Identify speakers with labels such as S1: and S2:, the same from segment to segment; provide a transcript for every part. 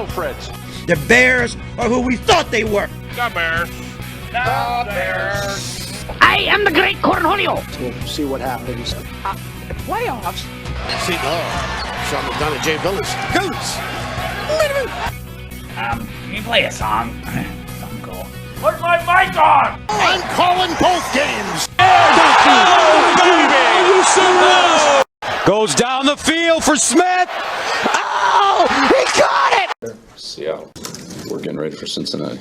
S1: Go, Fritz.
S2: The Bears are who we thought they were.
S1: The Bears. The Bears.
S3: I am the great Cornholio.
S4: We'll see what happens.
S3: Playoffs?
S5: See, Sean McDonough, Jay Billis. Billis!
S3: Can you play a song? Something cool. Put my mic on!
S5: I'm calling both games.
S1: Oh, baby!
S5: Are you serious?
S6: Goes down the field for Smith.
S5: Oh, he got it!
S7: Seattle. We're getting ready for Cincinnati.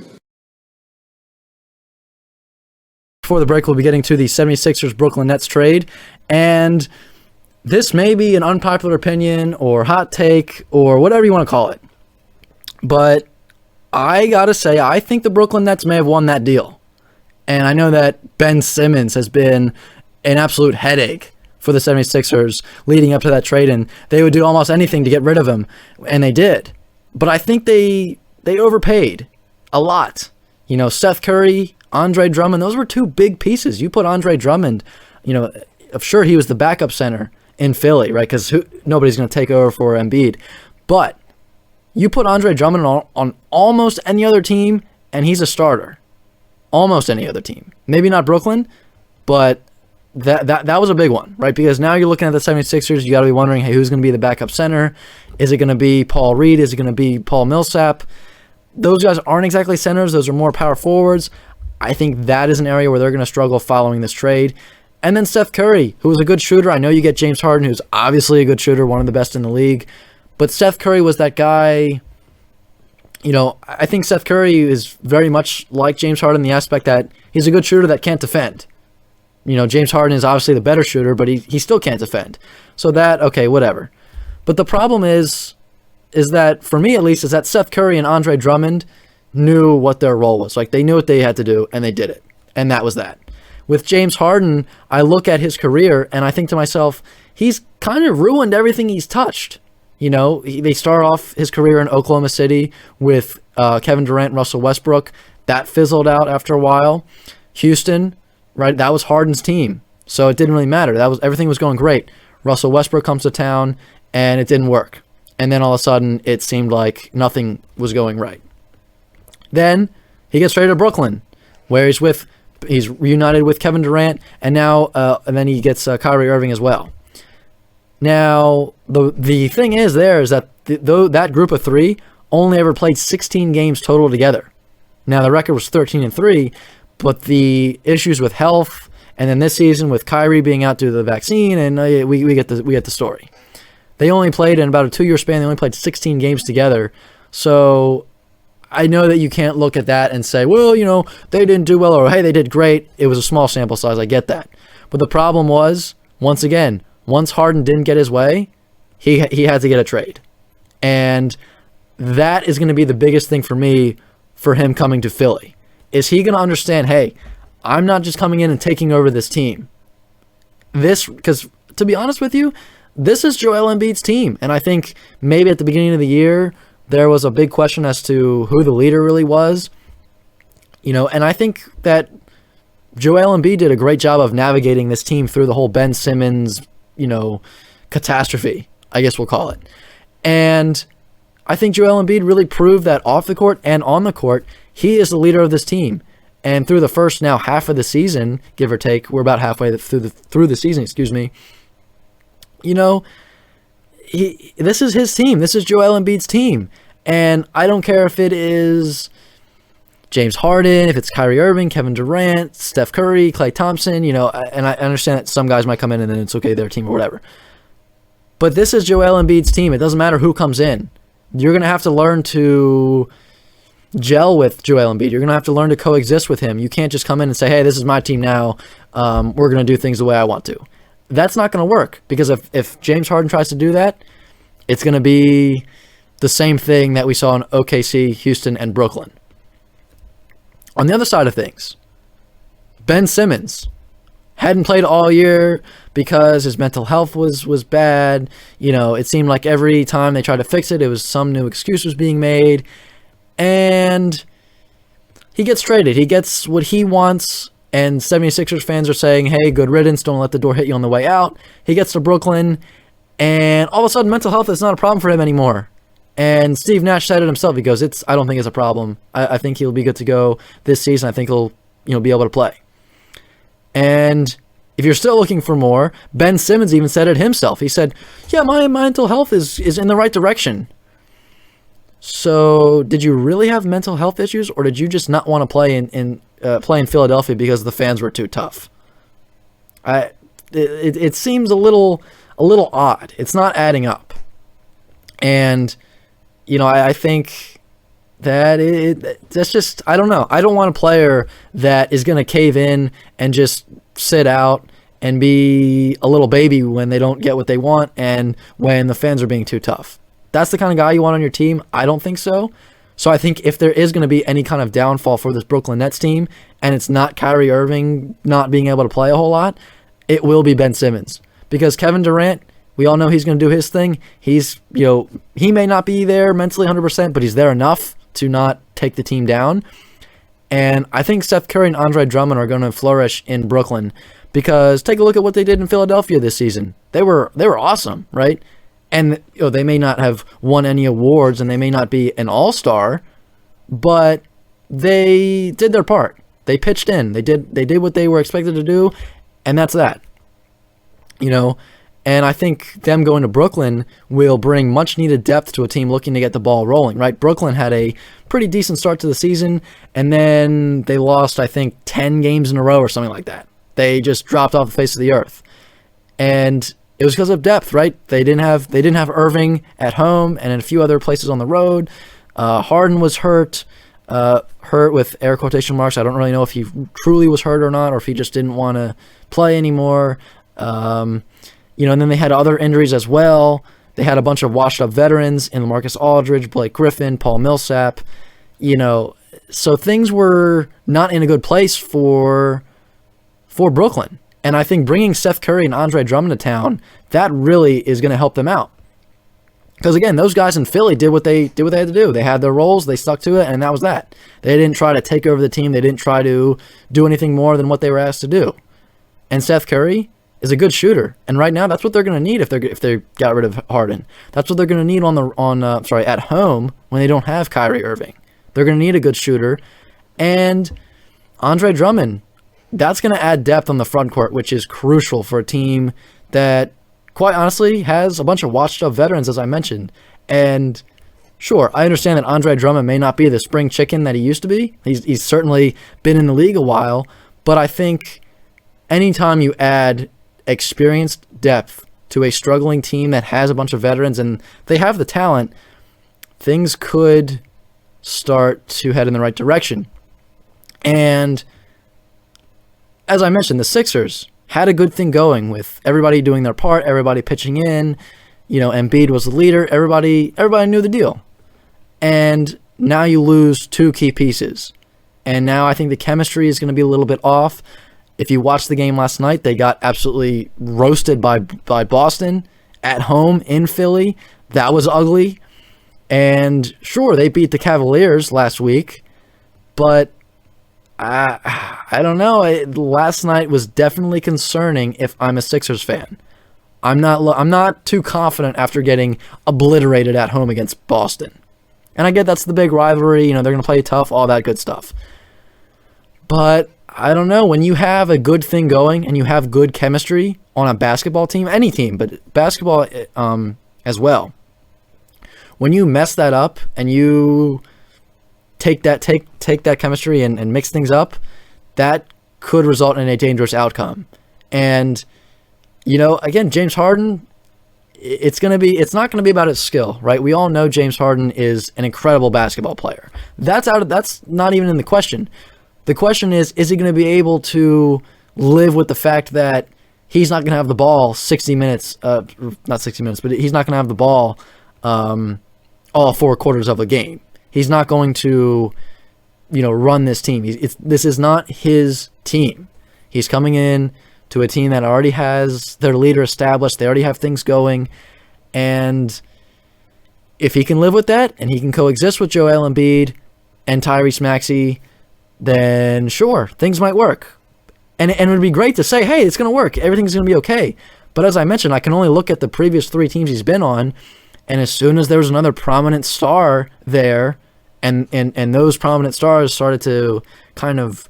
S8: Before the break, we'll be getting to the 76ers Brooklyn Nets trade, and this may be an unpopular opinion or hot take or whatever you want to call it, but I gotta say, I think the Brooklyn Nets may have won that deal. And I know that Ben Simmons has been an absolute headache for the 76ers leading up to that trade, and they would do almost anything to get rid of him, and they did. But I think they overpaid a lot. You know, Seth Curry, Andre Drummond, those were two big pieces. You put Andre Drummond, you know, sure, he was the backup center in Philly, right? Because nobody's going to take over for Embiid. But you put Andre Drummond on almost any other team, and he's a starter. Almost any other team. Maybe not Brooklyn, but that was a big one, right? Because now you're looking at the 76ers, you got to be wondering, hey, who's going to be the backup center? Is it going to be Paul Reed? Is it going to be Paul Millsap? Those guys aren't exactly centers. Those are more power forwards. I think that is an area where they're going to struggle following this trade. And then Seth Curry, who was a good shooter. I know you get James Harden, who's obviously a good shooter, one of the best in the league. But Seth Curry was that guy. You know, I think Seth Curry is very much like James Harden in the aspect that he's a good shooter that can't defend. You know, James Harden is obviously the better shooter, but he still can't defend. So that, okay, whatever. But the problem is that, for me at least, is that Seth Curry and Andre Drummond knew what their role was. Like, they knew what they had to do, and they did it. And that was that. With James Harden, I look at his career, and I think to myself, he's kind of ruined everything he's touched. You know, they start off his career in Oklahoma City with Kevin Durant and Russell Westbrook. That fizzled out after a while. Houston, right, that was Harden's team, so it didn't really matter. Everything was going great. Russell Westbrook comes to town, and it didn't work. And then all of a sudden, it seemed like nothing was going right. Then he gets traded to Brooklyn, where he's reunited with Kevin Durant, and now and then he gets Kyrie Irving as well. Now, the thing is that that group of three only ever played 16 games total together. Now, the record was 13-3, but the issues with health, and then this season with Kyrie being out due to the vaccine, and we get the story. They only played in about a 2-year span. They only played 16 games together. So I know that you can't look at that and say, well, you know, they didn't do well, or hey, they did great. It was a small sample size. I get that. But the problem was, once again, once Harden didn't get his way, he had to get a trade. And that is going to be the biggest thing for me for him coming to Philly. Is he going to understand, hey, I'm not just coming in and taking over this team. Because to be honest with you, this is Joel Embiid's team. And I think maybe at the beginning of the year, there was a big question as to who the leader really was. You know, and I think that Joel Embiid did a great job of navigating this team through the whole Ben Simmons, you know, catastrophe, I guess we'll call it. And I think Joel Embiid really proved that off the court and on the court, he is the leader of this team. And through the first now half of the season, give or take, we're about halfway through the season, you know, this is his team. This is Joel Embiid's team. And I don't care if it is James Harden, if it's Kyrie Irving, Kevin Durant, Steph Curry, Klay Thompson, you know, and I understand that some guys might come in and then it's okay, their team or whatever. But this is Joel Embiid's team. It doesn't matter who comes in. You're going to have to learn to gel with Joel Embiid. You're going to have to learn to coexist with him. You can't just come in and say, hey, this is my team now. We're going to do things the way I want to. That's not going to work, because if James Harden tries to do that, it's going to be the same thing that we saw in OKC, Houston, and Brooklyn. On the other side of things, Ben Simmons hadn't played all year because his mental health was bad. You know, it seemed like every time they tried to fix it, it was some new excuse was being made. And he gets traded. He gets what he wants, and 76ers fans are saying, hey, good riddance, don't let the door hit you on the way out. He gets to Brooklyn, and all of a sudden mental health is not a problem for him anymore. And Steve Nash said it himself. He goes, I don't think it's a problem. I think he'll be good to go this season. I think he'll be able to play. And if you're still looking for more, Ben Simmons even said it himself. He said, yeah, my mental health is in the right direction. So did you really have mental health issues, or did you just not want to play in Philadelphia because the fans were too tough? It seems a little odd. It's not adding up. And I think that's just, I don't know. I don't want a player that is going to cave in and just sit out and be a little baby when they don't get what they want and when the fans are being too tough. That's the kind of guy you want on your team? I don't think so. So I think if there is going to be any kind of downfall for this Brooklyn Nets team, and it's not Kyrie Irving not being able to play a whole lot, it will be Ben Simmons. Because Kevin Durant, we all know he's going to do his thing. He's, he may not be there mentally 100%, but he's there enough to not take the team down. And I think Seth Curry and Andre Drummond are going to flourish in Brooklyn, because take a look at what they did in Philadelphia this season. They were awesome, right? And they may not have won any awards, and they may not be an all-star, but they did their part. They pitched in. They did what they were expected to do, and that's that. And I think them going to Brooklyn will bring much-needed depth to a team looking to get the ball rolling, right? Brooklyn had a pretty decent start to the season, and then they lost, I think, 10 games in a row or something like that. They just dropped off the face of the earth. And it was because of depth, right? They didn't have Irving at home and in a few other places on the road. Harden was hurt with air quotation marks. I don't really know if he truly was hurt or not, or if he just didn't want to play anymore. And then they had other injuries as well. They had a bunch of washed-up veterans in LaMarcus Aldridge, Blake Griffin, Paul Millsap. So things were not in a good place for Brooklyn. And I think bringing Seth Curry and Andre Drummond to town, that really is going to help them out. Because again, those guys in Philly did what they had to do. They had their roles, they stuck to it, and that was that. They didn't try to take over the team. They didn't try to do anything more than what they were asked to do. And Seth Curry is a good shooter, and right now that's what they're going to need if they got rid of Harden. That's what they're going to need at home when they don't have Kyrie Irving. They're going to need a good shooter, and Andre Drummond. That's going to add depth on the front court, which is crucial for a team that, quite honestly, has a bunch of washed-up veterans, as I mentioned. And sure, I understand that Andre Drummond may not be the spring chicken that he used to be. He's certainly been in the league a while, but I think anytime you add experienced depth to a struggling team that has a bunch of veterans and they have the talent, things could start to head in the right direction. And as I mentioned, the Sixers had a good thing going with everybody doing their part, everybody pitching in. Embiid was the leader. Everybody knew the deal. And now you lose two key pieces. And now I think the chemistry is going to be a little bit off. If you watched the game last night, they got absolutely roasted by Boston at home in Philly. That was ugly. And sure, they beat the Cavaliers last week, but I don't know. Last night was definitely concerning if I'm a Sixers fan. I'm not too confident after getting obliterated at home against Boston. And I get that's the big rivalry. They're going to play tough, all that good stuff. But I don't know. When you have a good thing going and you have good chemistry on a basketball team, any team, but basketball as well, when you mess that up and you take that chemistry and mix things up, that could result in a dangerous outcome. And again, James Harden, it's not gonna be about his skill, right? We all know James Harden is an incredible basketball player. That's not even in the question. The question is he going to be able to live with the fact that he's not going to have the ball 60 minutes, not 60 minutes, but he's not going to have the ball all 4 quarters of a game. He's not going to, run this team. This is not his team. He's coming in to a team that already has their leader established. They already have things going. And if he can live with that and he can coexist with Joel Embiid and Tyrese Maxey, then sure, things might work. And it would be great to say, hey, it's going to work. Everything's going to be okay. But as I mentioned, I can only look at the previous 3 teams he's been on, And as soon as there was another prominent star there, and those prominent stars started to kind of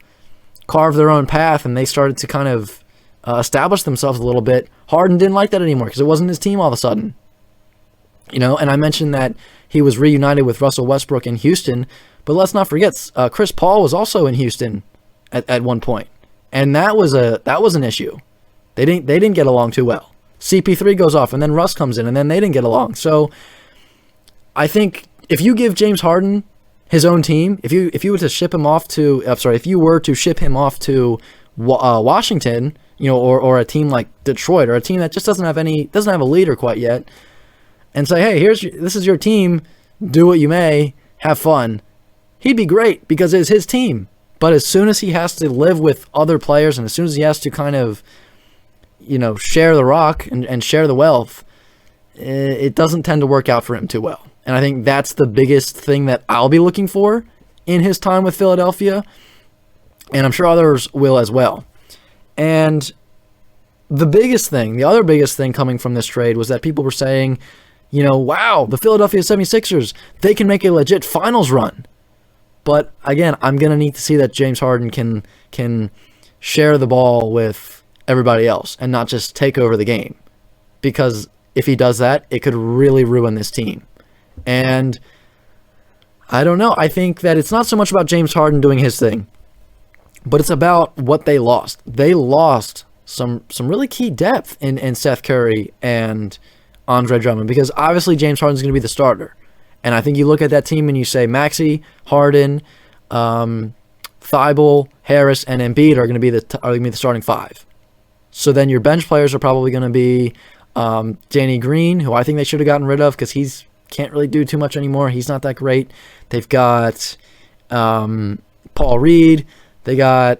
S8: carve their own path, and they started to kind of establish themselves a little bit, Harden didn't like that anymore because it wasn't his team all of a sudden. And I mentioned that he was reunited with Russell Westbrook in Houston, but let's not forget, Chris Paul was also in Houston at one point, and that was an issue. They didn't get along too well. CP3 goes off, and then Russ comes in, and then they didn't get along. So I think if you give James Harden his own team, if you were to ship him off to, if you were to ship him off to Washington, or a team like Detroit, or a team that just doesn't have a leader quite yet, and say, hey, this is your team, do what you may, have fun, he'd be great because it's his team. But as soon as he has to live with other players, and as soon as he has to kind of, share the rock and share the wealth, it doesn't tend to work out for him too well. And I think that's the biggest thing that I'll be looking for in his time with Philadelphia, and I'm sure others will as well. And the other biggest thing coming from this trade was that people were saying, wow, the Philadelphia 76ers, they can make a legit finals run. But again, I'm going to need to see that James Harden can share the ball with everybody else and not just take over the game. Because if he does that, it could really ruin this team. And I don't know. I think that it's not so much about James Harden doing his thing, but it's about what they lost. They lost some really key depth in Seth Curry and Andre Drummond, because obviously James Harden's going to be the starter. And I think you look at that team and you say Maxey, Harden, Thibault, Harris, and Embiid are going to be the starting five. So then your bench players are probably going to be Danny Green, who I think they should have gotten rid of because he's can't really do too much anymore. He's not that great. They've got Paul Reed. They got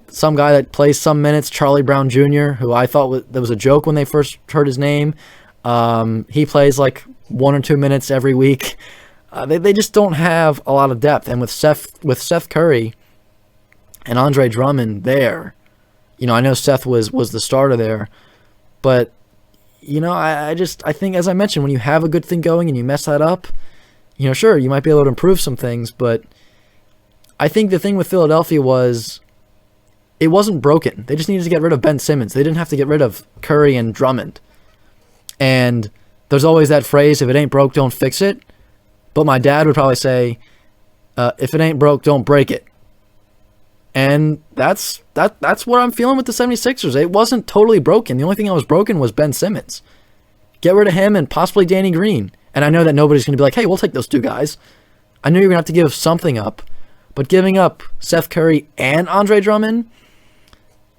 S8: some guy that plays some minutes, Charlie Brown Jr., who I thought that was a joke when they first heard his name. He plays like 1 or 2 minutes every week. They just don't have a lot of depth. And with Seth Curry and Andre Drummond there, I know Seth was the starter there, but I think, as I mentioned, when you have a good thing going and you mess that up, sure, you might be able to improve some things, but I think the thing with Philadelphia was it wasn't broken. They just needed to get rid of Ben Simmons. They didn't have to get rid of Curry and Drummond. And there's always that phrase, if it ain't broke, don't fix it. But my dad would probably say, if it ain't broke, don't break it. And that's what I'm feeling with the 76ers. It wasn't totally broken. The only thing that was broken was Ben Simmons. Get rid of him and possibly Danny Green. And I know that nobody's going to be like, hey, we'll take those two guys. I knew you're going to have to give something up. But giving up Seth Curry and Andre Drummond,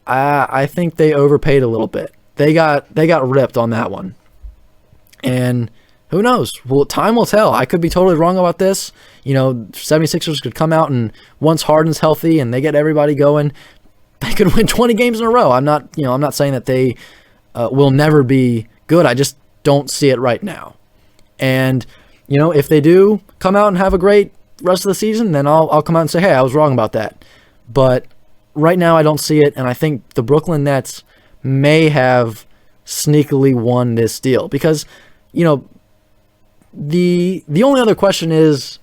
S8: I think they overpaid a little bit. They got ripped on that one. And who knows? Well, time will tell. I could be totally wrong about this. 76ers could come out, and once Harden's healthy and they get everybody going, they could win 20 games in a row. I'm not saying that they will never be good. I just don't see it right now. And if they do come out and have a great rest of the season, then I'll come out and say, hey, I was wrong about that. But right now I don't see it, and I think the Brooklyn Nets may have sneakily won this deal because the only other question is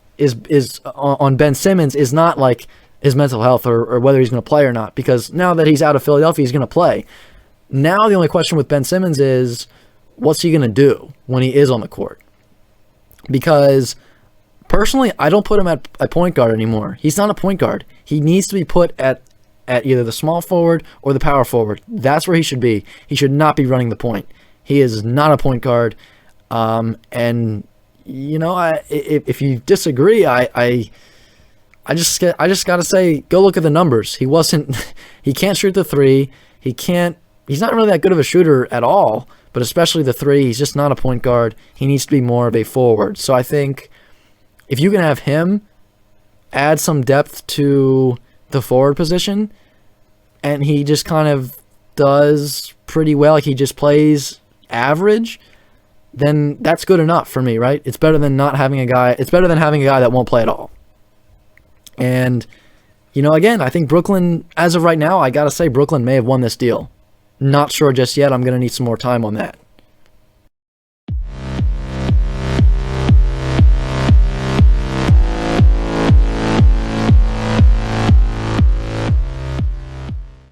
S8: on Ben Simmons is not like his mental health or whether he's going to play or not, because now that he's out of Philadelphia, he's going to play. Now the only question with Ben Simmons is what's he going to do when he is on the court? Because personally, I don't put him at a point guard anymore. He's not a point guard. He needs to be put at either the small forward or the power forward. That's where he should be. He should not be running the point. He is not a point guard. And if you disagree, I just got to say, go look at the numbers. He can't shoot the three. He's not really that good of a shooter at all, but especially the three, he's just not a point guard. He needs to be more of a forward. So I think if you can have him add some depth to the forward position, and he just kind of does pretty well, like he just plays average, then that's good enough for me, right? It's better than not having a guy. It's better than having a guy that won't play at all. And, again, I think Brooklyn, as of right now, I got to say Brooklyn may have won this deal. Not sure just yet. I'm going to need some more time on that.